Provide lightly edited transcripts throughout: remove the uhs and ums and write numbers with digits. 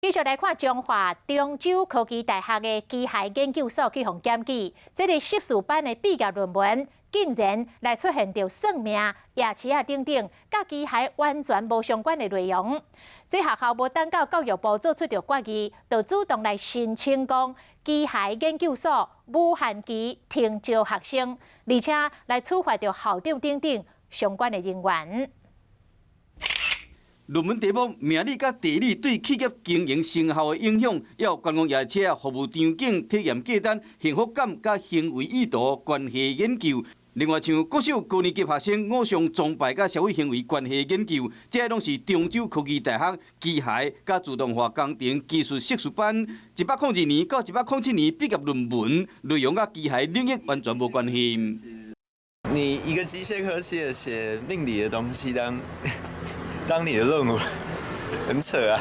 继续来看中华中州科技大学的机械研究所去互检举，这个硕士班的毕业论文竟然来出现着算命、夜市啊等等，甲机械完全无相关的内容。这学校无等到教育部做出着决议，就主动来申请讲机械研究所无限期停招学生，而且来处罚着校长等等相关的人员。 论文题目：命理甲地理对企业经营成效的影响，也有观光夜车服务场景、体验价单、幸福感甲行为意图关系研究。另外，像国小高年级学生偶像崇拜甲社会行为关系研究，这拢是中州科技大学机械甲自动化工程技术硕士班102年到107年毕业论文，内容甲机械领域完全无关系。 你一个机械科系写命理的东西当你的论文，很扯啊！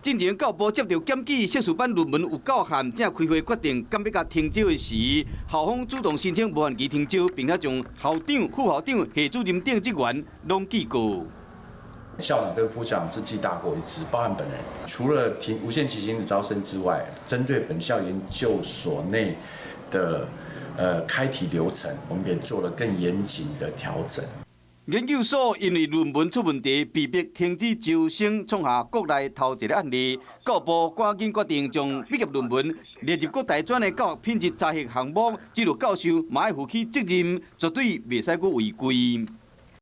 进前教部接到检举硕士班论文有够限，正开会决定敢要甲停招的时，校方主动申请无限期停招，并且将校长、副校长、系主任等职员拢记过。校长跟副校长是记大过一次，包含本人。除了无限期间的招生之外，针对本校研究所内的。 开题流程，我们也做了更严谨的调整。研究所因为论文出问题，被迫停止招生，创下国内头一个案例。教育部赶紧决定将毕业论文列入国大专的教育品质查核项目，只有教授嘛要负起责任，绝对袂使阁违规。